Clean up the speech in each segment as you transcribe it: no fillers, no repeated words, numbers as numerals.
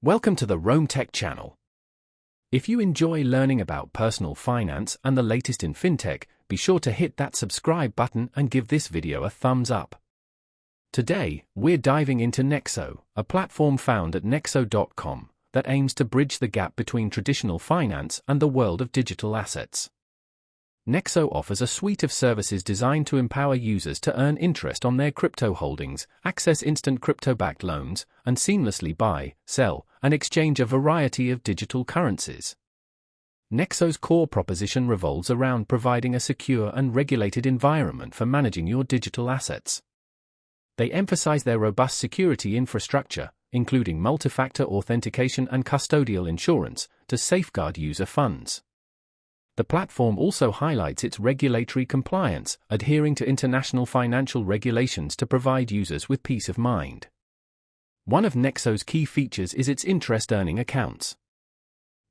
Welcome to the Rome Tech channel. If you enjoy learning about personal finance and the latest in fintech, be sure to hit that subscribe button and give this video a thumbs up. Today, we're diving into Nexo, a platform found at nexo.com that aims to bridge the gap between traditional finance and the world of digital assets. Nexo offers a suite of services designed to empower users to earn interest on their crypto holdings, access instant crypto-backed loans, and seamlessly buy, sell, and exchange a variety of digital currencies. Nexo's core proposition revolves around providing a secure and regulated environment for managing your digital assets. They emphasize their robust security infrastructure, including multi-factor authentication and custodial insurance, to safeguard user funds. The platform also highlights its regulatory compliance, adhering to international financial regulations to provide users with peace of mind. One of Nexo's key features is its interest-earning accounts.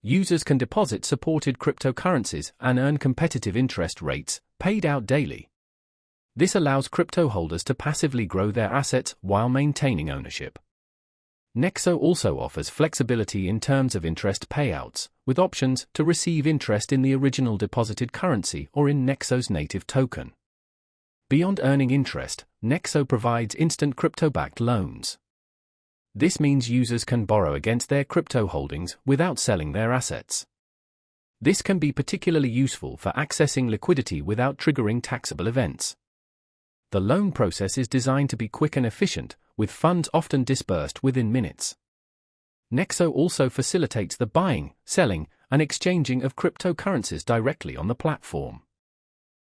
Users can deposit supported cryptocurrencies and earn competitive interest rates, paid out daily. This allows crypto holders to passively grow their assets while maintaining ownership. Nexo also offers flexibility in terms of interest payouts, with options to receive interest in the original deposited currency or in Nexo's native token. Beyond earning interest, Nexo provides instant crypto-backed loans. This means users can borrow against their crypto holdings without selling their assets. This can be particularly useful for accessing liquidity without triggering taxable events. The loan process is designed to be quick and efficient, with funds often disbursed within minutes. Nexo also facilitates the buying, selling, and exchanging of cryptocurrencies directly on the platform.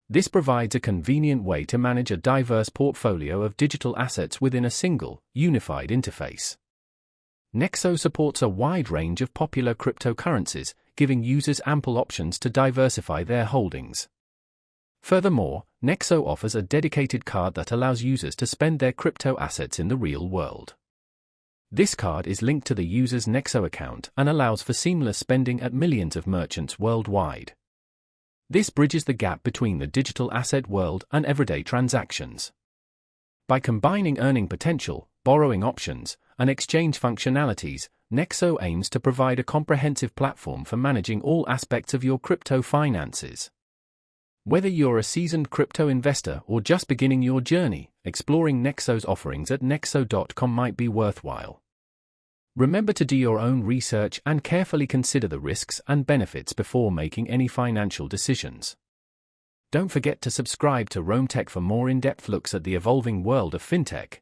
This provides a convenient way to manage a diverse portfolio of digital assets within a single, unified interface. Nexo supports a wide range of popular cryptocurrencies, giving users ample options to diversify their holdings. Furthermore, Nexo offers a dedicated card that allows users to spend their crypto assets in the real world. This card is linked to the user's Nexo account and allows for seamless spending at millions of merchants worldwide. This bridges the gap between the digital asset world and everyday transactions. By combining earning potential, borrowing options, and exchange functionalities, Nexo aims to provide a comprehensive platform for managing all aspects of your crypto finances. Whether you're a seasoned crypto investor or just beginning your journey, exploring Nexo's offerings at nexo.com might be worthwhile. Remember to do your own research and carefully consider the risks and benefits before making any financial decisions. Don't forget to subscribe to Rome Tech for more in-depth looks at the evolving world of fintech.